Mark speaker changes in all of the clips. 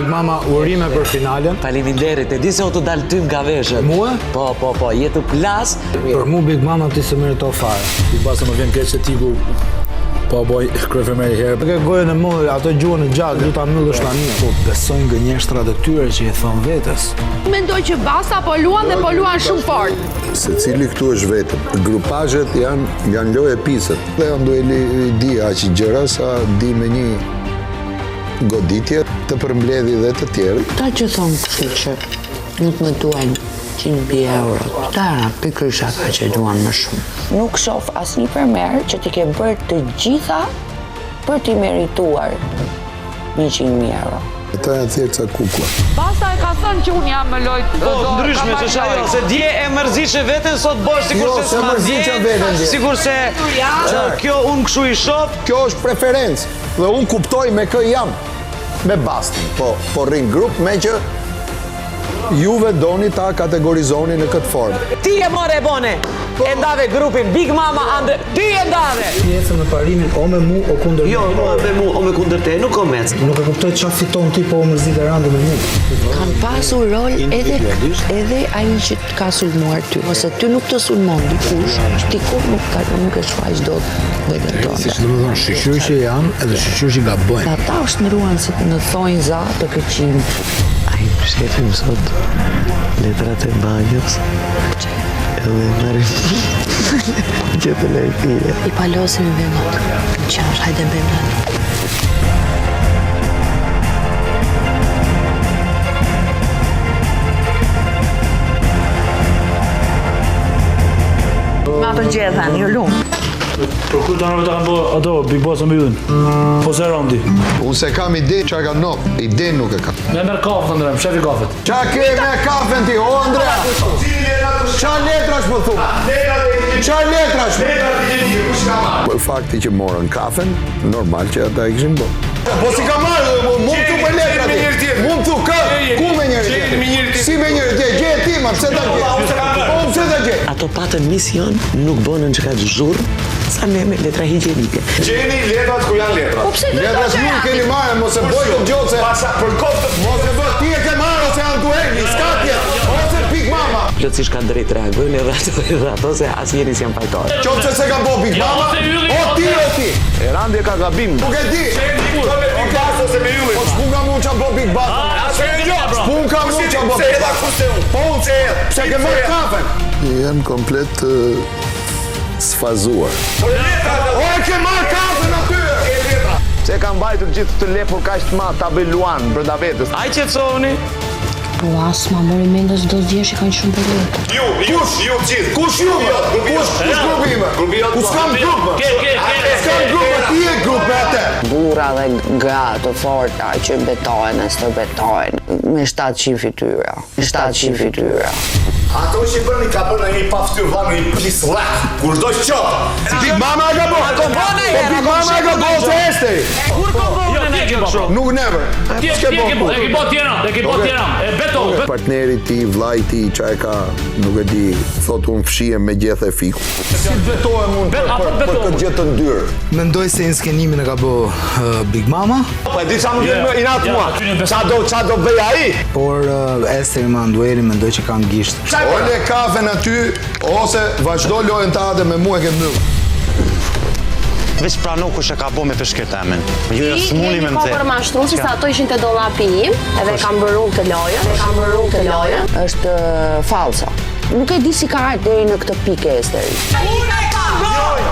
Speaker 1: Mama, urime për finalen.
Speaker 2: Faleminderit, e di se o të dalë ty nga veshët.
Speaker 1: Mua?
Speaker 2: Po, jetë plas.
Speaker 1: Për mu Big Mama ti se merito fare.
Speaker 3: Big Basta më vjen keq se tiku po boj kryefemeri herë.
Speaker 1: Ke gojën e mëllë, ato gjuhën e gjatë, du ta mëllësh tani. Po besojnë gënjeshtrat e këtyre që i thon vetes.
Speaker 4: Mendoj që Basta po luan dhe po luan shumë fort.
Speaker 5: Secili këtu është vetëm. Grupazhet janë lojë pisët. Dhe Andueli di aq gjëra sa di me një goditje të përmbledhi dhe të tjerë.
Speaker 6: Ta që thonë kështu që nuk më duan 100.000 euro. Tara, pikërisht ata që duan më shumë. Nuk shoh asnjë përmerë që ti ke bërë të gjitha për t'i merituar 100.000 euro.
Speaker 5: Ata janë thjesht ca kuklla.
Speaker 4: Basta e ka thënë që unë jam më lojtë.
Speaker 2: Po, ndryshme që shajo, se dje e mërzishe veten, sot bosh sikur se s'ma vjen. Sikur se kjo unë kshu i shoh.
Speaker 5: Kjo është preferencë dhe unë kuptoj me kë jam. Me Bastin, po rrin grup me që juve doni ta kategorizoni në këtë formë.
Speaker 2: Ti e more e bone, e ndave grupin Big Mama Andre, ti e ndave!
Speaker 1: Ti ecën në parimin o me mu o kundër
Speaker 2: Jo, me mu o me kundër te, nuk o mec.
Speaker 1: Nuk e kuptoj çfarë fiton ti po mërzit e randë me mu.
Speaker 6: Kanë pasur rol edhe ai që ka sulmuar ty. Ose ty nuk të sulmon dikush, ti kur nuk e shfaq dot veten tonë.
Speaker 1: Siç do të thonë, shoqëri që janë edhe shoqëri që gabojnë.
Speaker 6: Ata shndruan si në thonjza të këqij.
Speaker 2: Shefim sot letrat e banjës edhe marim që të lejpije.
Speaker 6: I palosim i venot. Qash, hajde bëjmë tani.
Speaker 4: Ma të gjethen, ju lumë.
Speaker 3: Për kujt anëve të kanë bërë ato Big Boss në mbyllin. Po se rondi.
Speaker 5: Unë se kam ide çka ka no, ide nuk e kam.
Speaker 3: Me merr kafën Andrea, shefi kafet.
Speaker 5: Qa ke me kafen ti, o Andrea? Qa letrash më thumë? Qa letrash? Për fakti që morën kafen, normal që ata e kishin bërë. Po si ka marrë, mund të për letra ti. Mund të kë, ku me njëri tjetër? Si me njëri tjetër, gje ti ma, pse ta gje? Po pse ta gje?
Speaker 2: Ato patën mision, nuk bënën që ka të zhurë, sa ne me letra higjenike.
Speaker 7: Gjeni letrat ku janë letrat.
Speaker 4: Po pse
Speaker 5: Letras nuk keni marrë, mos e boj të gjotëse.
Speaker 7: Për kohë
Speaker 5: Mos e boj, ti e ke marrë ose janë duheni, s'ka tjetë. Ose Big Mama.
Speaker 2: Plotësisht ka drejt reagojnë edhe ato se asnjëri s'janë fajtorë.
Speaker 5: Qoftë se ka bo Big Mama, o ti.
Speaker 7: E randi ka gabim.
Speaker 5: Nuk e di.
Speaker 7: Big Basta ose me ju.
Speaker 5: Po s'pun ka mu qa bo Big Basta. S'pun ka mu qa bo
Speaker 7: Se
Speaker 5: Big
Speaker 7: edha
Speaker 5: Basta.
Speaker 7: kuste unë. Po unë se edha.
Speaker 5: Pse ke mërë kafen? Janë komplet sfazuar.
Speaker 7: Po letrat.
Speaker 5: O e ke marrë kafen aty!
Speaker 7: Se kam mbajtur gjithë të lepur kaq të madh ta bëj luan brenda vetes.
Speaker 2: Ai qetësoni.
Speaker 6: Po as ma mori mendës do zgjesh i kanë shumë për letë.
Speaker 7: Ju gjithë.
Speaker 5: Kush ju më? Kush grupi ime? Ku s'kam grupë? S'kam grupë, ti e grupë atë.
Speaker 6: Burra dhe gra të forta që betojnë e së betojnë me 700 fytyra. 700 fytyra.
Speaker 7: Ato që bëni ka bërë një pa fytyrë vanë një plis lak. Kur do të qoftë.
Speaker 5: Big Mama e ka bo. Big Mama e ka bo se esteri.
Speaker 2: Kur po bëhen e kjo kështu?
Speaker 5: Nuk never. S'ke bo. Partneri ti, vllai ti, qa e ka, nuk e di, thot unë fshihem me gjethe fiku. Si betohem unë për këtë gjë të ndyrë?
Speaker 1: Mendoj se inskenimin e ka bë Big Mama,
Speaker 7: Po e di sa më vjen më inat mua. Qa do bëj ai?
Speaker 1: por Esteri me Andueli mendoj që kanë gisht.
Speaker 5: O le kafen aty, ose vazhdo lojën ta dhe me mu e ke mbyllë.
Speaker 8: Veç prano kush e ka bo me peshkirtemin. Ju e smuni me
Speaker 9: Ka
Speaker 8: mëzhe.
Speaker 9: përmashtru, si sa ato ishin të dollapi im, edhe kam bërru të lojën.
Speaker 6: Është falsa. Nuk e di si ka ardhur deri në këtë pikë Esteri.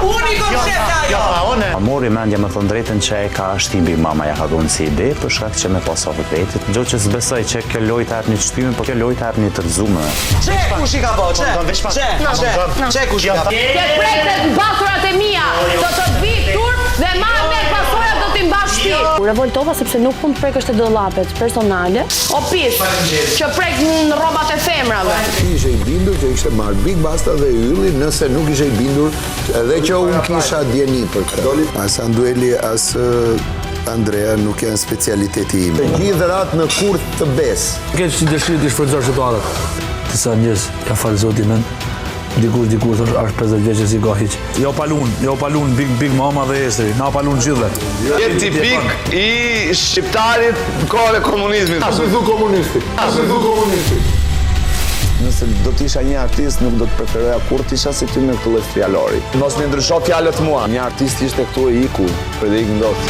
Speaker 2: Unë i kom shefja ajo!
Speaker 8: Mori mendja me thënë drejtën që e ka shtim Big Mama ja ka dhënë si ide, për shkak që me pasovë vetit. Gjo që s'besoj që kjo lojtë hap një shtymin, po kjo lojtë hap një të rëzume.
Speaker 2: Çe kush i ka bë? Çe kush i ka bë?
Speaker 4: Ke pretet basurat e mia, do të vi turp dhe marrë pasojat do t'i mbash ti.
Speaker 9: Revoltova sepse nuk mund të prekësh të dollapet personale.
Speaker 4: O pis, që prek në rrobat e femrave.
Speaker 5: Ti ishe i bindur që ishte marrë Big Basta dhe Ylli, nëse nuk ishe i bindur edhe që unë kisha djeni për këtë. As Andueli, as Andrea nuk janë specialiteti im. Gjithë ratë në kurth të besë.
Speaker 3: Ke që dëshirë të shfrytëzosh situatat. Disa njerëz ja fal Zotin men. Dikush thosh është 50 vjeçë si ka hiç. Jo palun, big mama dhe estri. Na palun gjithë.
Speaker 7: Je tipik i shqiptarit në kohën e komunizmit.
Speaker 5: Ashtu thu komunisti.
Speaker 7: Nëse do t'isha një artist, nuk do të preferoja kur t'isha si ty me këtë lloj fjalori. Mos më ndrysho fjalët mua. Një artist ishte këtu e iku, për dhe ik ndot.